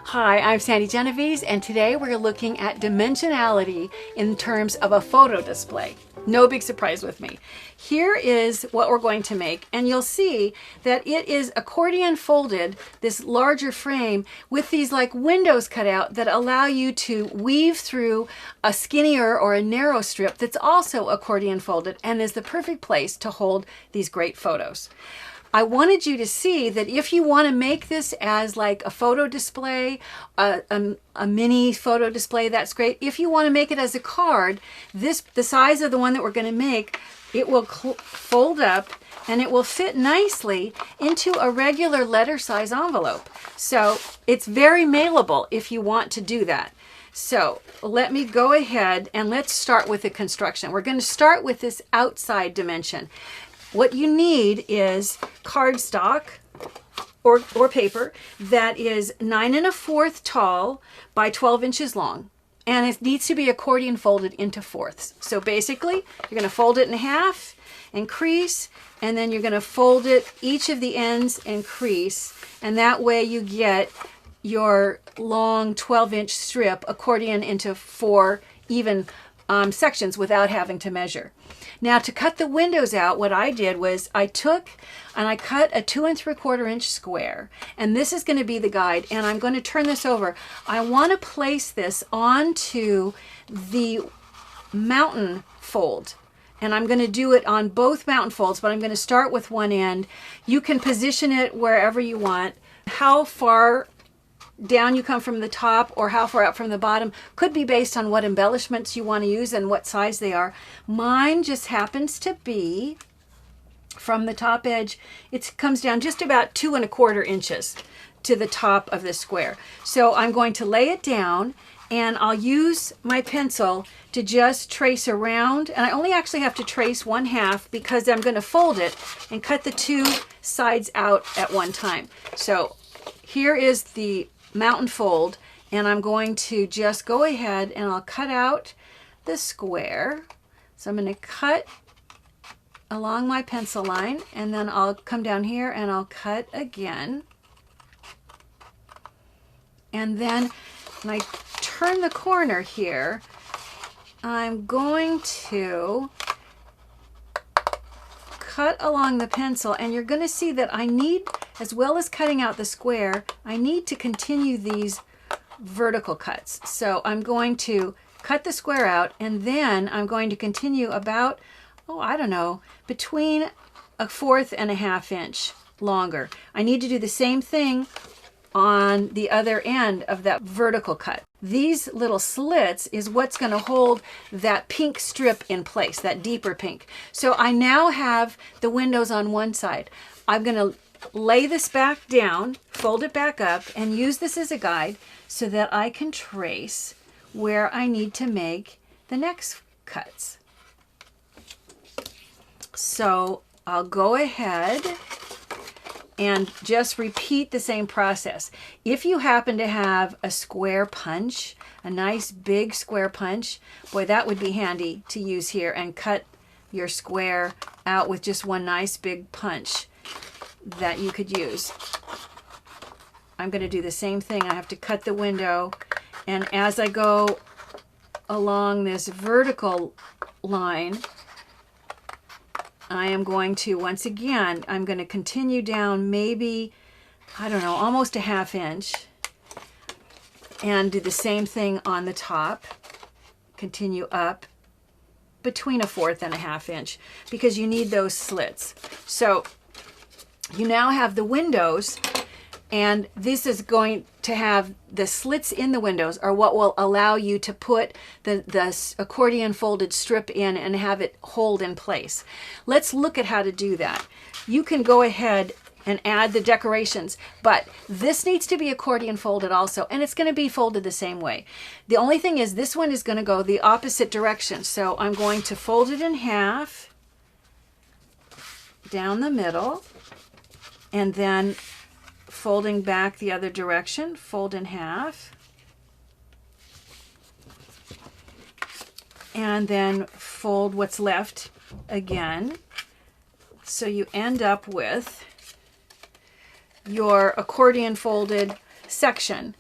Hi, I'm Sandi Genovese, and today we're looking at dimensionality in terms of a photo display. No big surprise with me. Here is what we're going to make, and you'll see that it is accordion folded, this larger frame with these like windows cut out that allow you to weave through a skinnier or a narrow strip that's also accordion folded and is the perfect place to hold these great photos. I wanted you to see that if you want to make this as like a photo display, a mini photo display, that's great. If you want to make it as a card, the size of the one that we're going to make, it will fold up and it will fit nicely into a regular letter size envelope. So it's very mailable if you want to do that. So let me go ahead and let's start with the construction. We're going to start with this outside dimension. What you need is cardstock or paper that is 9 1/4 tall by 12 inches long. And it needs to be accordion folded into fourths. So basically, you're going to fold it in half and crease, and then you're going to fold it each of the ends and crease. And that way you get your long 12-inch strip accordion into 4 even sections without having to measure. Now to cut the windows out, what I did was I took and I cut a 2 3/4 inch square, and this is going to be the guide, and I'm going to turn this over. I want to place this onto the mountain fold, and I'm going to do it on both mountain folds, but I'm going to start with one end. You can position it wherever you want. How far down you come from the top or how far up from the bottom could be based on what embellishments you want to use and what size they are. Mine just happens to be from the top edge. It comes down just about 2 1/4 inches to the top of the square. So I'm going to lay it down, and I'll use my pencil to just trace around, and I only actually have to trace 1/2 because I'm going to fold it and cut the 2 sides out at one time. So here is the mountain fold, and I'm going to just go ahead and I'll cut out the square. So I'm going to cut along my pencil line, and then I'll come down here and I'll cut again. And then when I turn the corner here, I'm going to cut along the pencil, and you're going to see that I need, as well as cutting out the square, I need to continue these vertical cuts. So I'm going to cut the square out, and then I'm going to continue about, I don't know, between 1/4 and 1/2 inch longer. I need to do the same thing on the other end of that vertical cut. These little slits is what's going to hold that pink strip in place, that deeper pink. So I now have the windows on one side. I'm going to lay this back down, fold it back up, and use this as a guide so that I can trace where I need to make the next cuts. So I'll go ahead and just repeat the same process. If you happen to have a square punch, a nice big square punch, boy, that would be handy to use here, and cut your square out with just one nice big punch that you could use. I'm going to do the same thing. I have to cut the window, and as I go along this vertical line, I am going to, once again, I'm going to continue down maybe, I don't know, almost 1/2 inch, and do the same thing on the top. Continue up between 1/4 and 1/2 inch because you need those slits. So you now have the windows, and this is going to have the slits in the windows are what will allow you to put the accordion folded strip in and have it hold in place. Let's look at how to do that. You can go ahead and add the decorations, but this needs to be accordion folded also, and it's going to be folded the same way. The only thing is this one is going to go the opposite direction. So I'm going to fold it in half down the middle, and then folding back the other direction, fold in half, and then fold what's left again. So you end up with your accordion folded section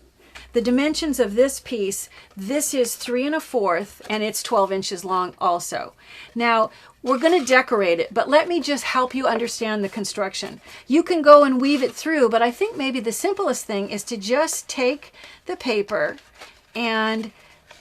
the dimensions of this piece, this is 3 1/4 and it's 12 inches long also. Now, we're going to decorate it, but let me just help you understand the construction. You can go and weave it through, but I think maybe the simplest thing is to just take the paper, and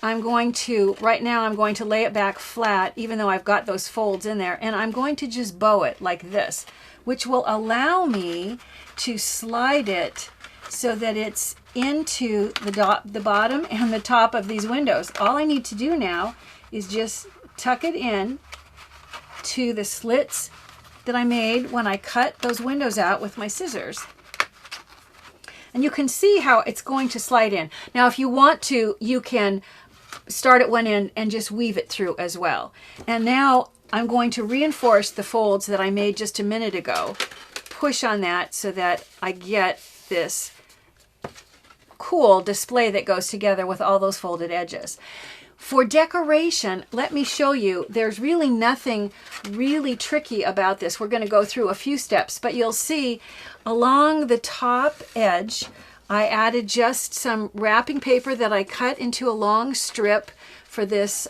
I'm going to, right now I'm going to lay it back flat, even though I've got those folds in there, and I'm going to just bow it like this, which will allow me to slide it so that it's into the bottom and the top of these windows. All I need to do now is just tuck it in to the slits that I made when I cut those windows out with my scissors. And you can see how it's going to slide in. Now, if you want to, you can start at one end and just weave it through as well. And now I'm going to reinforce the folds that I made just a minute ago. Push on that so that I get this cool display that goes together with all those folded edges. For decoration, let me show you, there's really nothing really tricky about this. We're going to go through a few steps, but you'll see along the top edge, I added just some wrapping paper that I cut into a long strip for this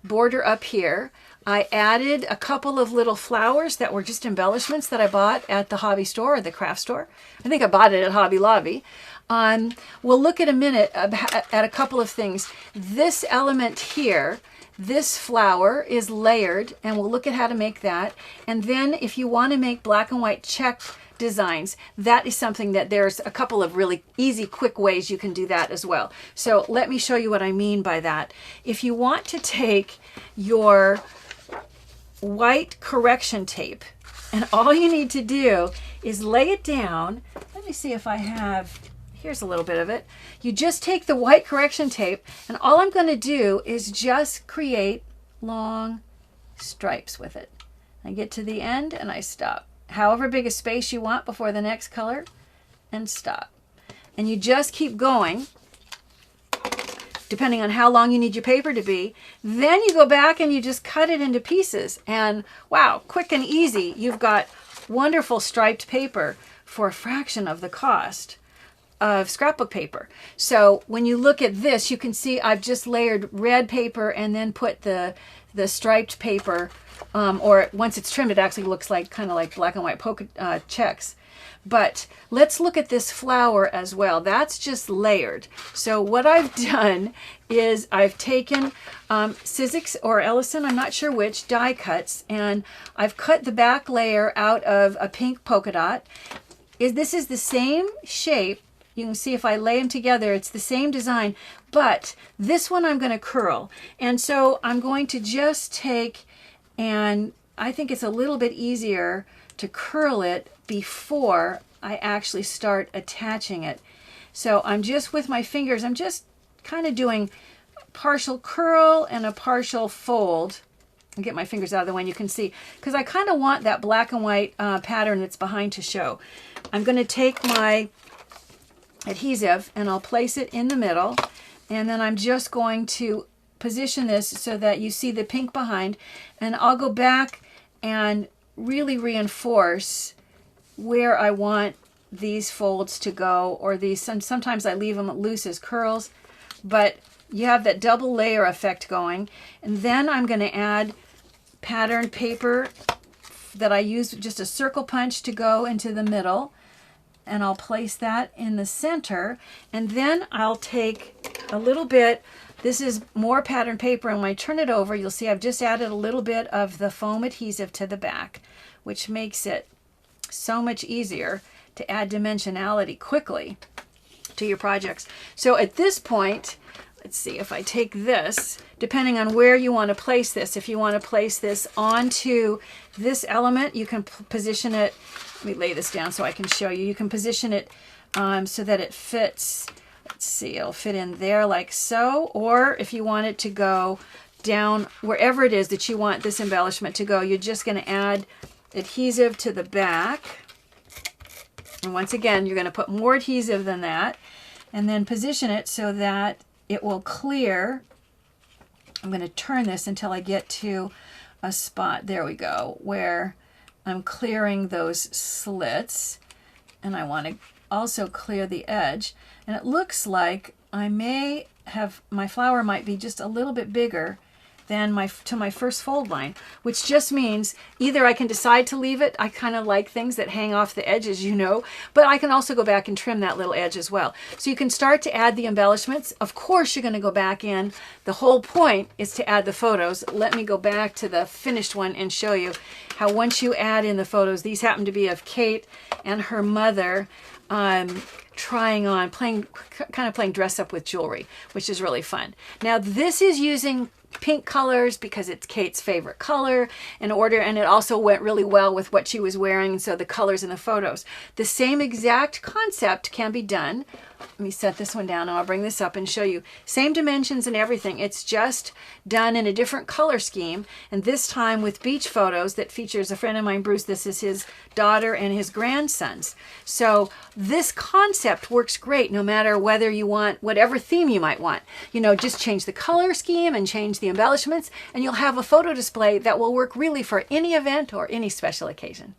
border up here. I added a couple of little flowers that were just embellishments that I bought at the hobby store or the craft store. I think I bought it at Hobby Lobby. We'll look at a minute at a couple of things. This element here, this flower is layered, and we'll look at how to make that. And then if you want to make black and white check designs, that is something that there's a couple of really easy, quick ways you can do that as well. So let me show you what I mean by that. If you want to take your white correction tape, and all you need to do is lay it down. Let me see if I have, here's a little bit of it. You just take the white correction tape, and all I'm going to do is just create long stripes with it. I get to the end and I stop. However big a space you want before the next color, and stop. And you just keep going, depending on how long you need your paper to be. Then you go back and you just cut it into pieces. And wow, quick and easy. You've got wonderful striped paper for a fraction of the cost of scrapbook paper. So when you look at this, you can see I've just layered red paper and then put the striped paper, or once it's trimmed, it actually looks like kind of like black and white polka checks. But let's look at this flower as well. That's just layered. So what I've done is I've taken Sizzix or Ellison, I'm not sure which, die cuts, and I've cut the back layer out of a pink polka dot. This is the same shape. You can see if I lay them together, it's the same design, but this one I'm going to curl. And so I'm going to just take, and I think it's a little bit easier to curl it before I actually start attaching it. So I'm just with my fingers, I'm just kind of doing partial curl and a partial fold. I'll get my fingers out of the way and you can see, because I kind of want that black and white pattern that's behind to show. I'm going to take my adhesive and I'll place it in the middle, and then I'm just going to position this so that you see the pink behind, and I'll go back and really reinforce where I want these folds to go, or these, sometimes I leave them loose as curls, but you have that double layer effect going. And then I'm going to add patterned paper that I use just a circle punch to go into the middle, and I'll place that in the center, and then I'll take a little bit, this is more patterned paper, and when I turn it over, you'll see I've just added a little bit of the foam adhesive to the back, which makes it so much easier to add dimensionality quickly to your projects. So at this point, let's see if I take this, depending on where you want to place this. If you want to place this onto this element, you can position it. Let me lay this down so I can show you. You can position it so that it fits. Let's see, it'll fit in there like so. Or if you want it to go down wherever it is that you want this embellishment to go, you're just going to add adhesive to the back. And once again, you're going to put more adhesive than that, and then position it so that it will clear. I'm going to turn this until I get to a spot, there we go, where I'm clearing those slits, and I want to also clear the edge. And it looks like I may have, my flower might be just a little bit bigger than my first fold line, which just means either I can decide to leave it. I kind of like things that hang off the edge, as you know, but I can also go back and trim that little edge as well. So you can start to add the embellishments. Of course, you're going to go back in. The whole point is to add the photos. Let me go back to the finished one and show you how once you add in the photos, these happen to be of Kate and her mother trying on, kind of playing dress up with jewelry, which is really fun. Now this is using pink colors because it's Kate's favorite color and it also went really well with what she was wearing, so the colors in the photos. The same exact concept can be done. Let me set this one down and I'll bring this up and show you. Same dimensions and everything. It's just done in a different color scheme, and this time with beach photos that features a friend of mine, Bruce. This is his daughter and his grandsons. So this concept works great no matter whether you want whatever theme you might want. You know, just change the color scheme and change the embellishments and you'll have a photo display that will work really for any event or any special occasion.